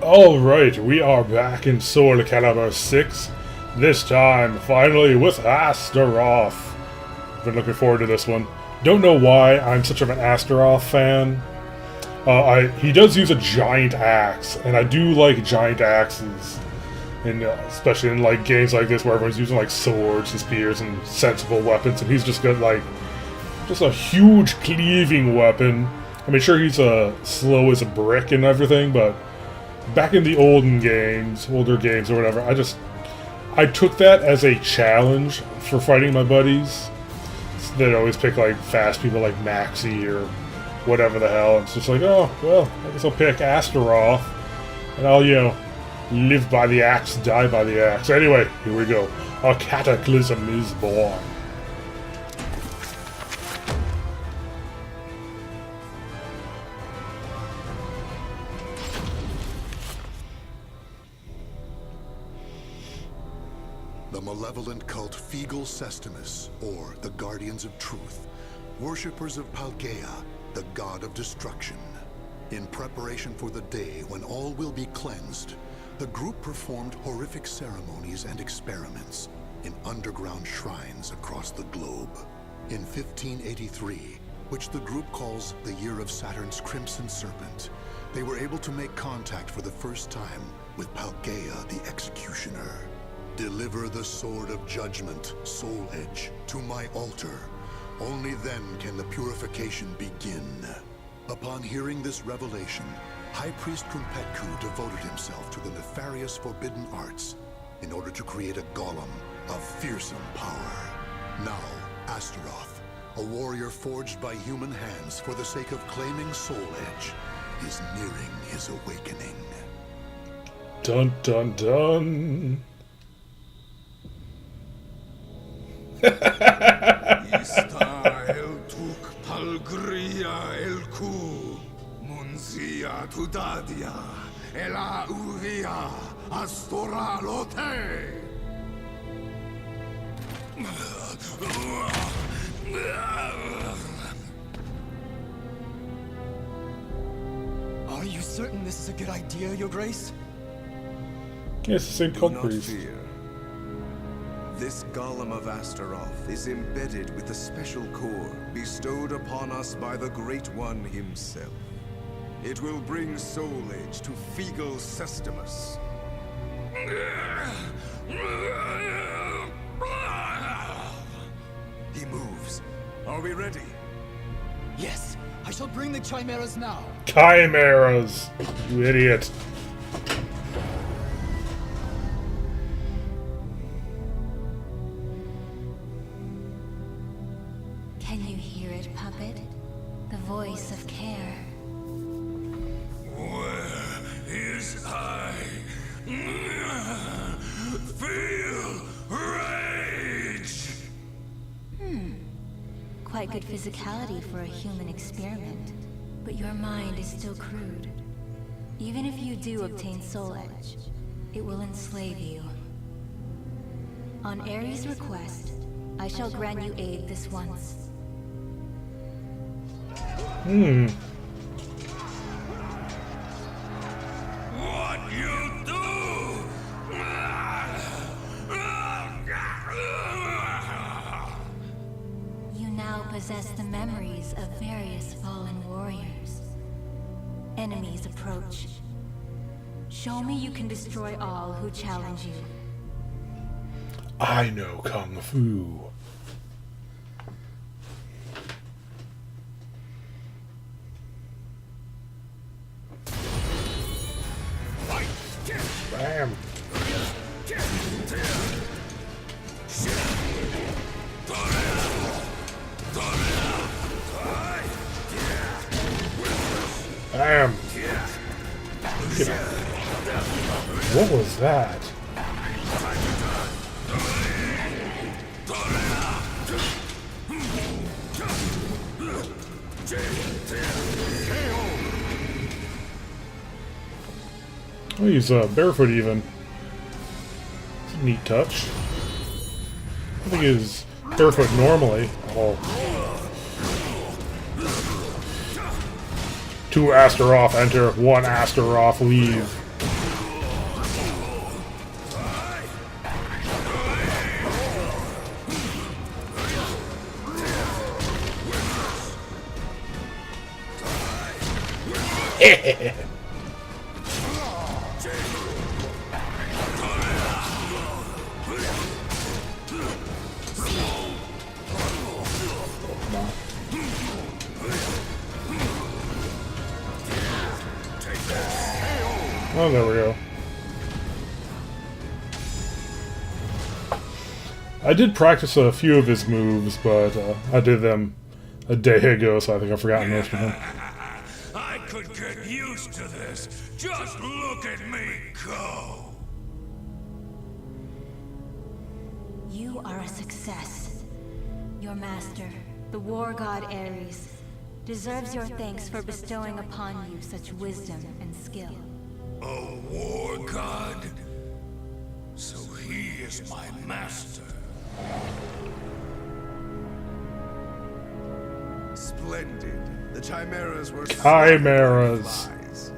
Alright, we are back in Soul Calibur 6. This time, finally, with Astaroth. Been looking forward to this one. Don't know why I'm such of an Astaroth fan. He does use a giant axe, and I do like giant axes. And especially in like games like this where everyone's using like swords and spears and sensible weapons, and he's just got like just a huge cleaving weapon. I mean, sure, he's slow as a brick and everything, but back in the older games or whatever, I took that as a challenge for fighting my buddies. They'd always pick like fast people like Maxi or whatever the hell. It's just like, oh, well, I guess I'll pick Astaroth, and I'll, live by the axe, die by the axe. Anyway, here we go. A cataclysm is born. The malevolent cult Fegal Sestimus, or the Guardians of Truth, worshippers of Palgaea, the god of destruction. In preparation for the day when all will be cleansed, the group performed horrific ceremonies and experiments in underground shrines across the globe. In 1583, which the group calls the Year of Saturn's Crimson Serpent, they were able to make contact for the first time with Palgaea the Executioner. Deliver the Sword of Judgment, Soul Edge, to my altar. Only then can the purification begin. Upon hearing this revelation, High Priest Krumpetku devoted himself to the nefarious forbidden arts in order to create a golem of fearsome power. Now, Astaroth, a warrior forged by human hands for the sake of claiming Soul Edge, is nearing his awakening. Dun dun dun. Ista el tuk palgria el ku, munzia tudadia, ela uvia, astora lote. Are you certain this is a good idea, Your Grace? Yeah, it's the same Do cult not priest. fear. This golem of Astaroth is embedded with a special core bestowed upon us by the Great One himself. It will bring Soul Edge to Fegal Sestimus. He moves. Are we ready? Yes, I shall bring the chimeras now. Chimeras, you idiot. Can you hear it, puppet? The voice of care. Where is I? Feel rage! Quite good physicality for a human experiment. But your mind is still crude. Even if you do obtain Soul Edge, it will enslave you. On Ares' request, I shall grant you aid this once. What you do? You now possess the memories of various fallen warriors. Enemies approach. Show me you can destroy all who challenge you. I know Kung Fu. Bam. Bam. Get him. What was that? Oh, he's barefoot even. It's a neat touch. I think he's barefoot normally. Oh. Two Astaroth enter, one Astaroth leave. Yeah! Oh, there we go. I did practice a few of his moves, but I did them a day ago, so I think I've forgotten most of them. I could get used to this. Just look at me go. You are a success. Your master, the war god Ares, deserves your thanks for bestowing upon you such wisdom and skill. A war god? So he is my master. Splendid. The chimeras were Chimeras. flies.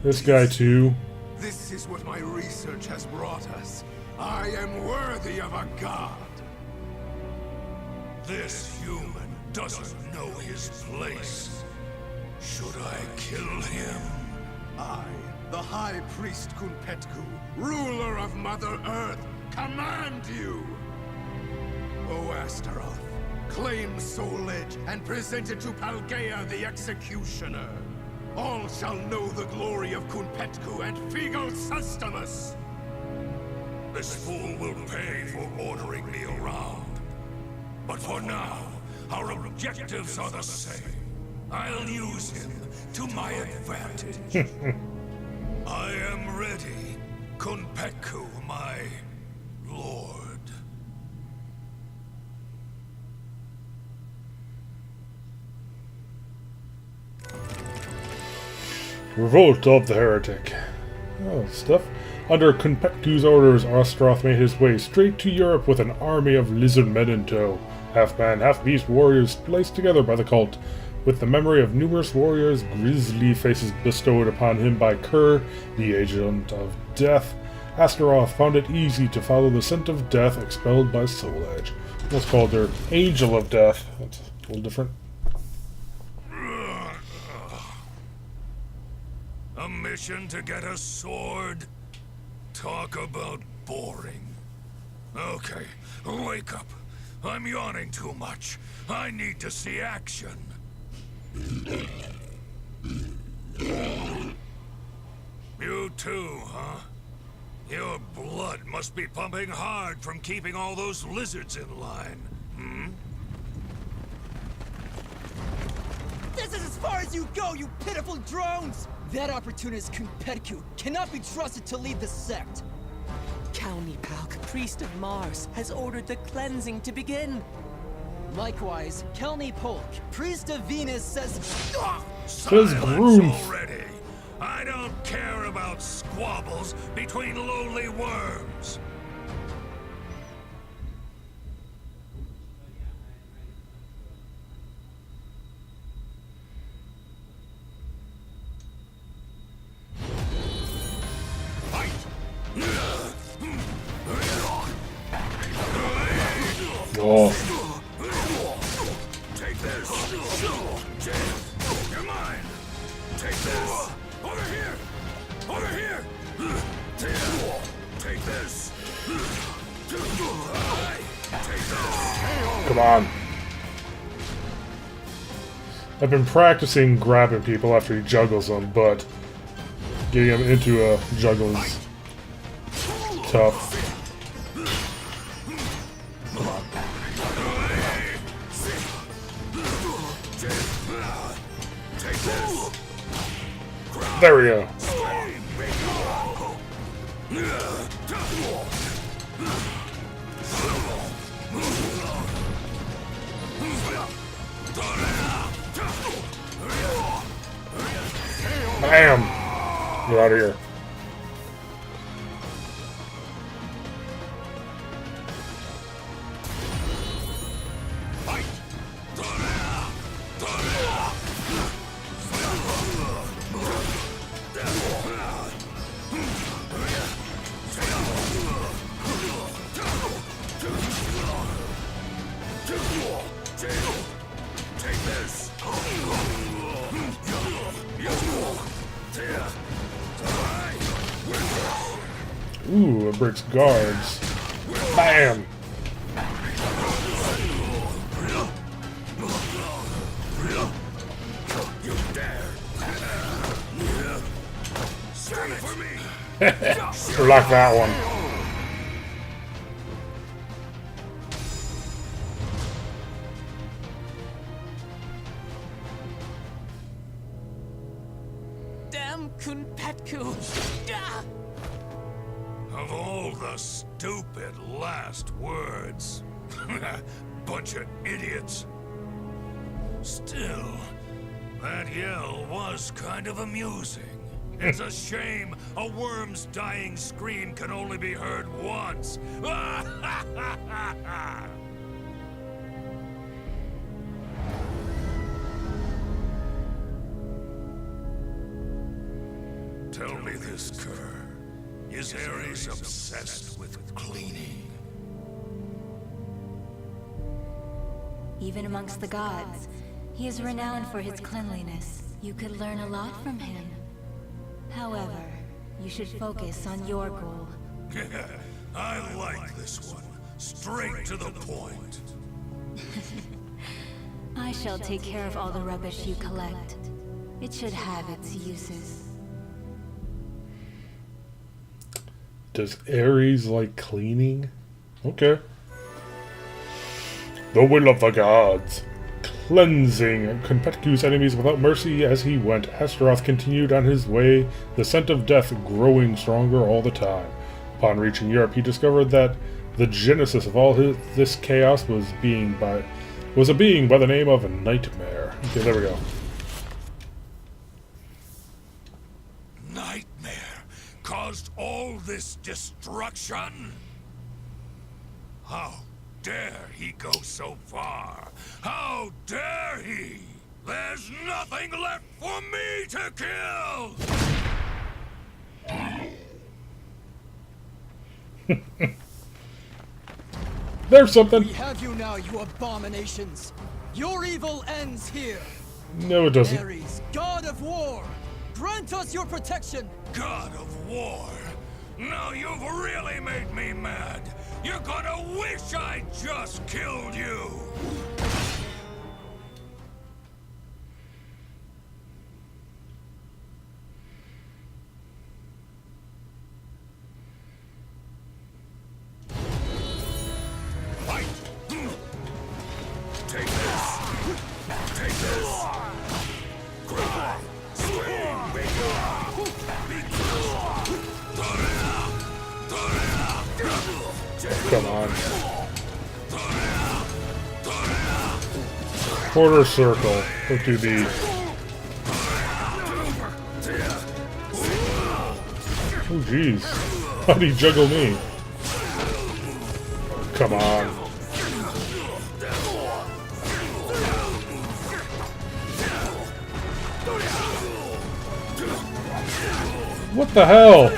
This guy too. This is what my research has brought us. I am worthy of a god. This human doesn't know his place. Should I kill him? I, the High Priest Kunpetku, ruler of Mother Earth, command you! O Astaroth, claim Soul Edge and present it to Paldea the Executioner. All shall know the glory of Kunpetku and Figal Sustamus! This fool will pay for ordering me around. But for now, our objectives are the same. I'll use him to my advantage. I am ready, Kunpetku, my lord. Revolt of the Heretic. Oh, stuff. Under Kunpetku's orders, Astaroth made his way straight to Europe with an army of lizard men in tow. Half-man, half-beast warriors placed together by the cult. With the memory of numerous warriors' grisly faces bestowed upon him by Kerr, the agent of death, Astaroth found it easy to follow the scent of death expelled by Soul Edge. That's called their Angel of Death. That's a little different. A mission to get a sword? Talk about boring. Okay, wake up. I'm yawning too much. I need to see action. You too, huh? Your blood must be pumping hard from keeping all those lizards in line, hmm? This is as far as you go, you pitiful drones! That opportunist Kunpetku cannot be trusted to lead the sect. Calnipalk, priest of Mars, has ordered the cleansing to begin. Likewise, Kelni Polk, priest of Venus, says... Says Silence Groom. already! I don't care about squabbles between lowly worms. Oh. Take this. You're mine. Take this. Over here. Over here. Take this. Take this. Come on. I've been practicing grabbing people after he juggles them, but getting them into a juggle is tough. There we go. Bam! Get out of here. Take this. Ooh, it breaks guards. Bam! You dare! Stay for me! Like that one. Damn Kunpetku! Ah! Of all the stupid last words. Bunch of idiots. Still, that yell was kind of amusing. It's a shame a worm's dying scream can only be heard once. Tell me this, Kerr. Is Ares obsessed with cleaning? Even amongst the gods, he is renowned for his cleanliness. You could learn a lot from him. However, you should focus on your goal. I like this one. Straight to the point. I shall take care of all the rubbish you collect. It should have its uses. Does Ares like cleaning? Okay. The will of the gods. Cleansing Konpetku's enemies without mercy as he went, Astaroth continued on his way, the scent of death growing stronger all the time. Upon reaching Europe, he discovered that the genesis of all this chaos was a being by the name of Nightmare. Okay, there we go. Nightmare caused all this destruction? How dare he go so far? How dare he? There's nothing left for me to kill! There's something! We have you now, you abominations! Your evil ends here! No, it doesn't. Ares, god of war! Grant us your protection! God of War! Now you've really made me mad! You're gonna wish I just killed you! Fight! Take this! Take this! Cry! Scream! Be gone! Be gone! Come on. Quarter circle. What do these? Oh jeez. How'd he juggle me? Come on. What the hell?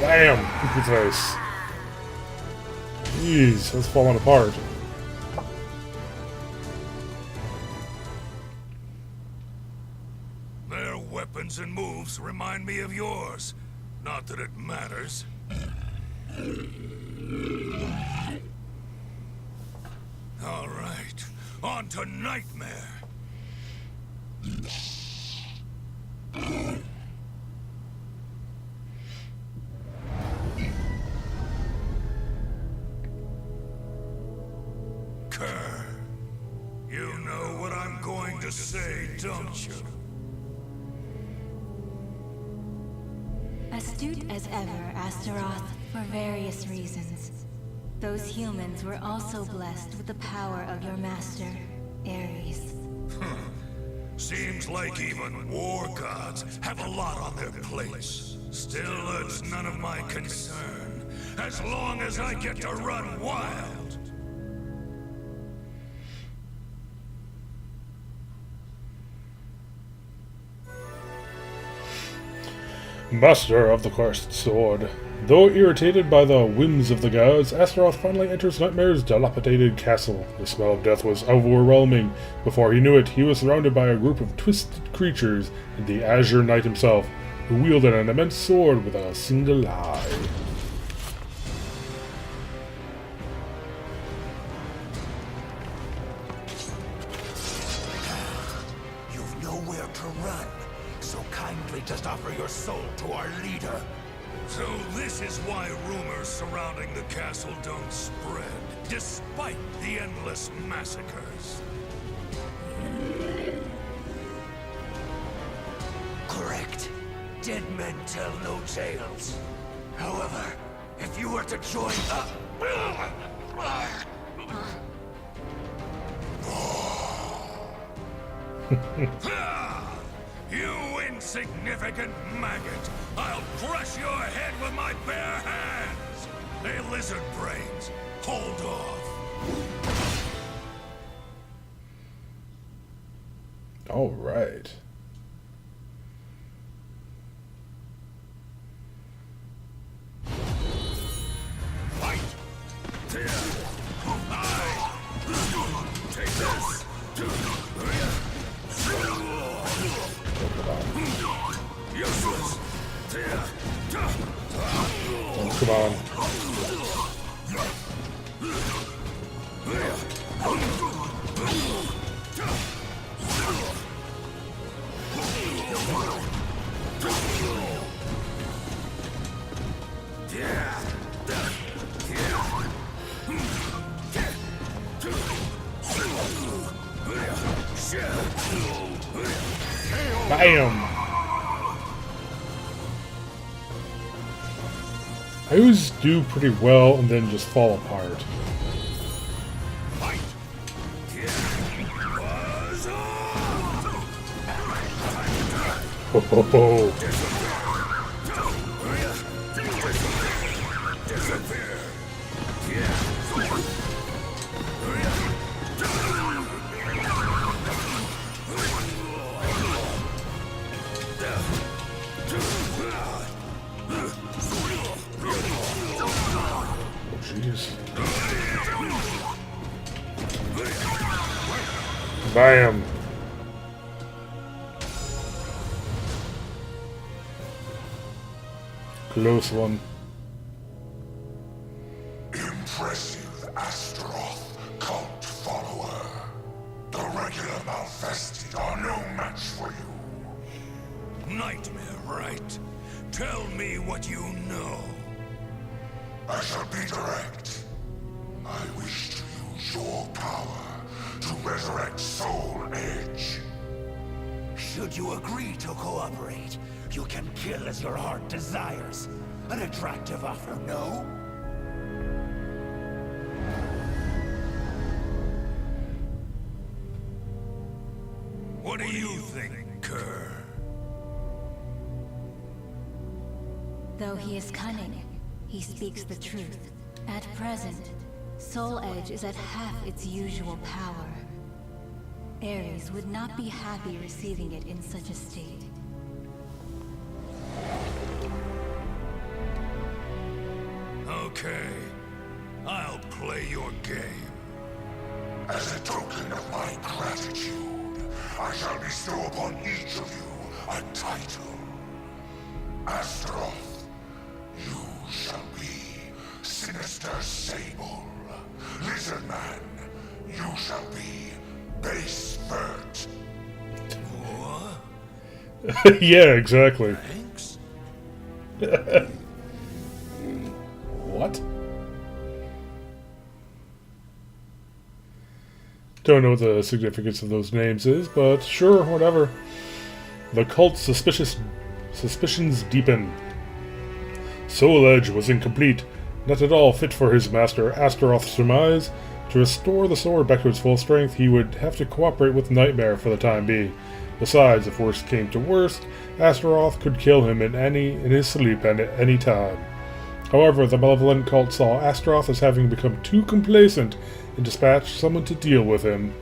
Bam! Look at his face. Jeez, that's falling apart. Their weapons and moves remind me of yours. Not that it matters. All right, on to Nightmare. Kerr, you know what I'm going to say, don't you? Astute as ever, Astaroth, for various reasons. Those humans were also blessed with the power of your master, Ares. Seems like even war gods have a lot on their plates. Still, it's none of my concern, as long as I get to run wild. Master of the cursed sword, Though irritated by the whims of the gods, Astaroth finally enters Nightmare's dilapidated castle. The smell of death was overwhelming. Before he knew it, he was surrounded by a group of twisted creatures and the Azure Knight himself, who wielded an immense sword with a single eye. You've nowhere to run, so kindly just offer your soul to our leader. So this is why rumors surrounding the castle don't spread, despite the endless massacres. Correct. Dead men tell no tales. However, if you were to join up... You insignificant maggot! I'll crush your head with my bare hands! Hey, lizard brains, hold off! All right. Fight! Take this! Useless! Oh, come on. Bam! I always do pretty well and then just fall apart. Ho ho ho! Jeez. Bam! Close one. Impressive Astaroth cult follower. The regular Malfested are no match for you. Nightmare, right? Tell me what you know. I shall be direct. I wish to use your power to resurrect Soul Edge. Should you agree to cooperate, you can kill as your heart desires. An attractive offer, no? What do you think, Kerr? Though he is cunning, he speaks the truth. At present, Soul Edge is at half its usual power. Ares would not be happy receiving it in such a state. Okay, I'll play your game. As a token of my gratitude, I shall bestow upon each of you a title. Astaroth, you shall be Sinister Sable. Lizard Man, you shall be Base Vert. What? Yeah, exactly. Thanks? What? Don't know what the significance of those names is, but sure, whatever. The cult's suspicions deepen. Soul Edge was incomplete, not at all fit for his master Astaroth's surmise. To restore the sword back to its full strength, he would have to cooperate with Nightmare for the time being. Besides, if worst came to worst, Astaroth could kill him in his sleep and at any time. However, the malevolent cult saw Astaroth as having become too complacent and dispatched someone to deal with him.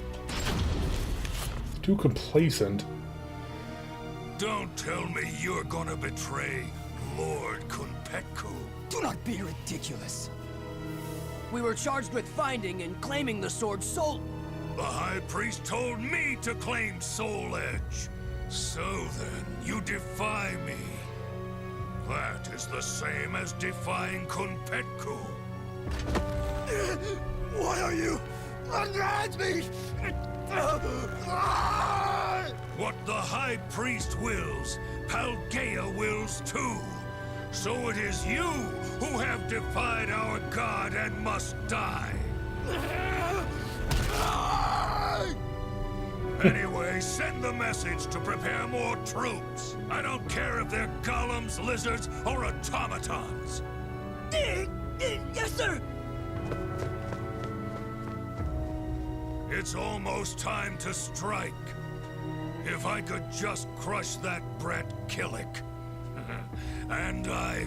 Too complacent? Don't tell me you're gonna betray Lord Kunpetku. Do not be ridiculous. We were charged with finding and claiming the sword's soul. The High Priest told me to claim Soul Edge. So then, you defy me. That is the same as defying Kunpetku. Why are you against me? What the High Priest wills, Paldea wills too. So it is you who have defied our god and must die. Anyway, send the message to prepare more troops. I don't care if they're golems, lizards, or automatons. Yes, sir! It's almost time to strike. If I could just crush that brat Killick. And Ivy.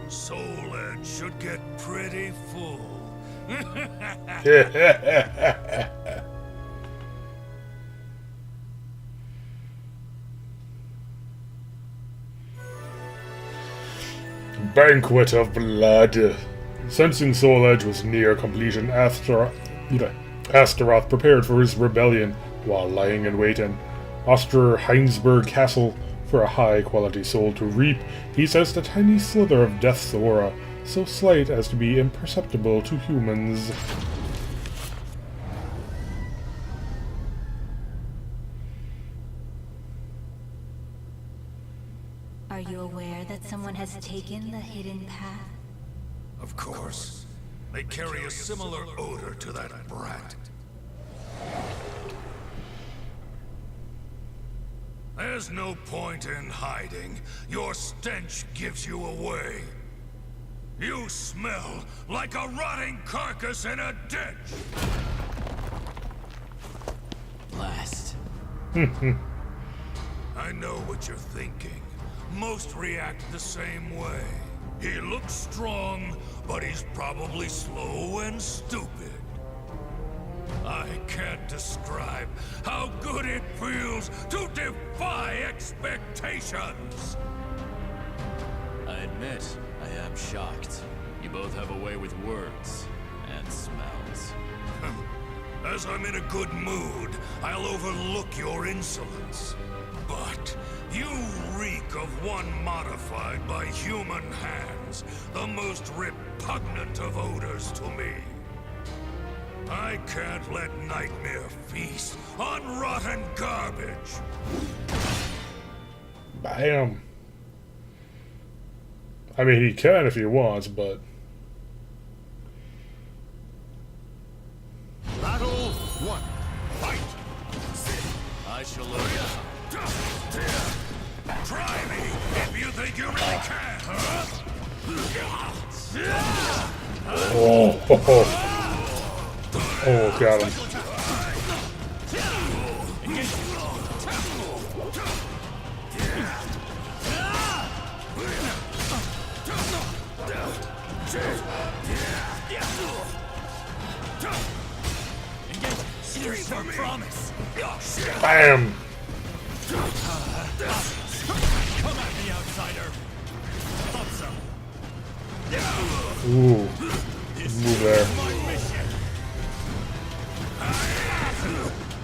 Soul Edge should get pretty full. Banquet of Blood. Sensing Soul Edge was near completion, Astaroth prepared for his rebellion while lying in wait in Osterheinsberg Castle for a high-quality soul to reap. He sensed a tiny slither of Death's aura, so slight as to be imperceptible to humans. Are you aware that someone has taken the hidden path? Of course. They carry a similar odor to that brat. There's no point in hiding. Your stench gives you away. You smell like a rotting carcass in a ditch! Blast. I know what you're thinking. Most react the same way. He looks strong, but he's probably slow and stupid. I can't describe how good it feels to defy expectations! I admit, I am shocked. You both have a way with words and smells. As I'm in a good mood, I'll overlook your insolence. But you reek of one modified by human hands, the most repugnant of odors to me. I can't let Nightmare feast on rotten garbage. Bam. I mean, he can if he wants, but... Battle 1. Fight! I shall look out. Try me if you think you really can, huh? Oh, got him. Here's our promise. Bam! Come at me, outsider. Thought so. Ooh. Move there. My mission.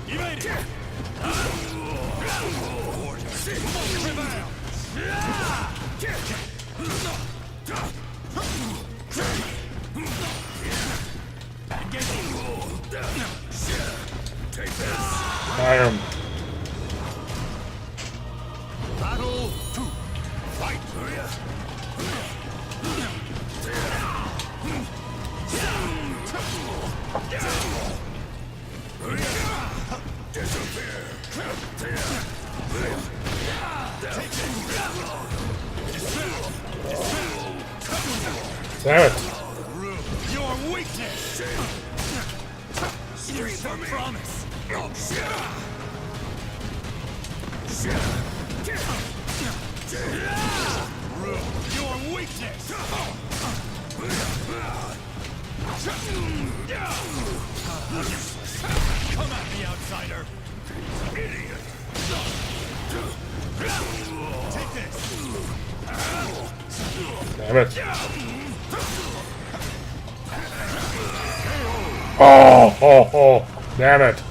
You made it. Bam. Battle 2. Fight! Damn it. Your weakness. Here's our promise. Your weakness. Come at me, outsider. Idiot! Take this. Damn it. Oh, damn it.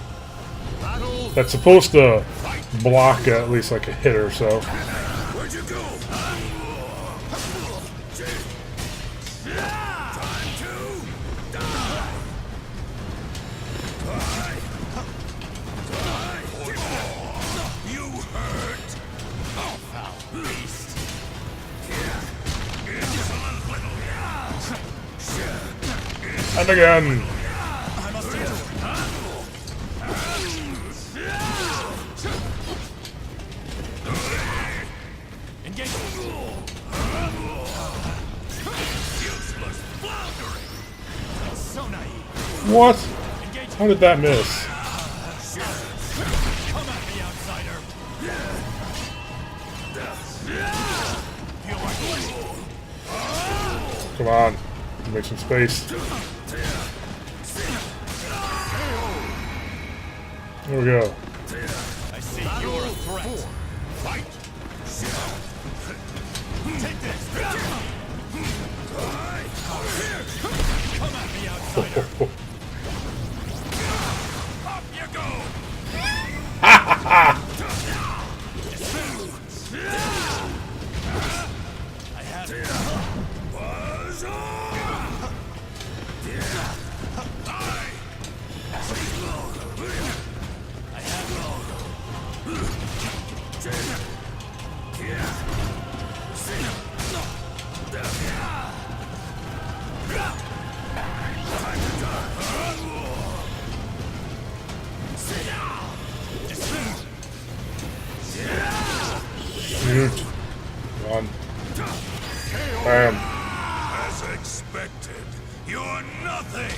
That's supposed to block at least like a hit or so. Where'd you go? Time to die. You hurt. Oh, foul beast. And again. What? How did that miss? Come on. Make some space. There we go. I see you're a threat. Fight! Take this! Come at me, outsider! Up you go! I have it. Buzz on! I have Run. Bam. As expected, you're nothing.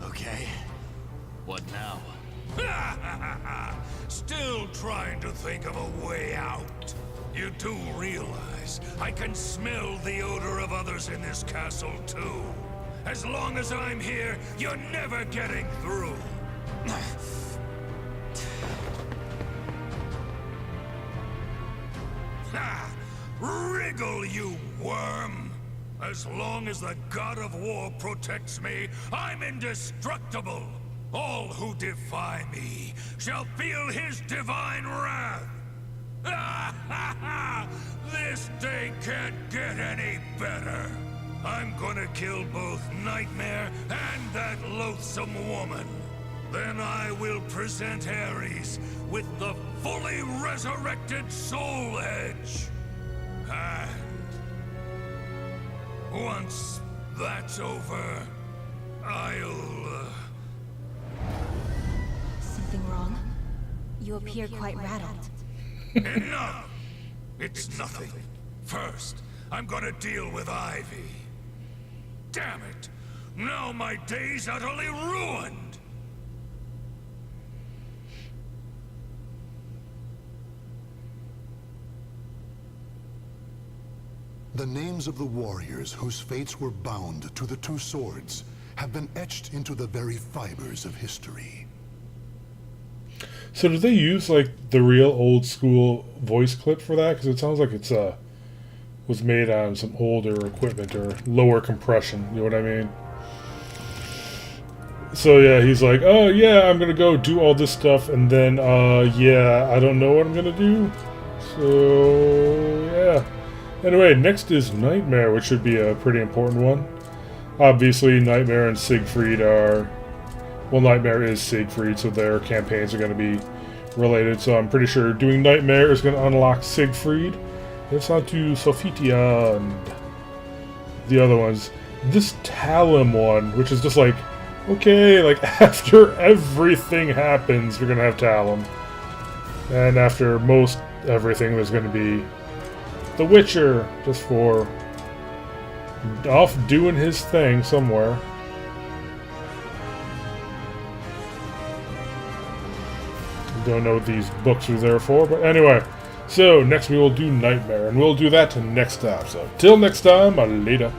okay. What now? Still trying to think of a way out. You do realize I can smell the odor of others in this castle too. As long as I'm here, you're never getting through. Ha! Wriggle, you worm! As long as the god of war protects me, I'm indestructible! All who defy me shall feel his divine wrath! This day can't get any better! I'm gonna kill both Nightmare and that loathsome woman. Then I will present Ares with the fully resurrected Soul Edge. And once that's over, I'll... Something wrong? You appear quite rattled. Enough! It's nothing. First, I'm gonna deal with Ivy. Damn it! Now my day's utterly ruined! The names of the warriors whose fates were bound to the two swords have been etched into the very fibers of history. So did they use like the real old school voice clip for that? Because it sounds like it's was made on some older equipment or lower compression. You know what I mean? So yeah, he's like, oh yeah, I'm gonna go do all this stuff, and then yeah, I don't know what I'm gonna do. So yeah. Anyway, next is Nightmare, which should be a pretty important one. Obviously, Nightmare and Siegfried are... Well, Nightmare is Siegfried, so their campaigns are going to be related. So I'm pretty sure doing Nightmare is going to unlock Siegfried. Let's not do Sophitia and the other ones. This Talum one, which is just like, okay, like after everything happens, you're going to have Talum. And after most everything, there's going to be The Witcher, just for off doing his thing somewhere. Don't know what these books are there for, but anyway. So, next we will do Nightmare, and we'll do that next time. So, till next time, later.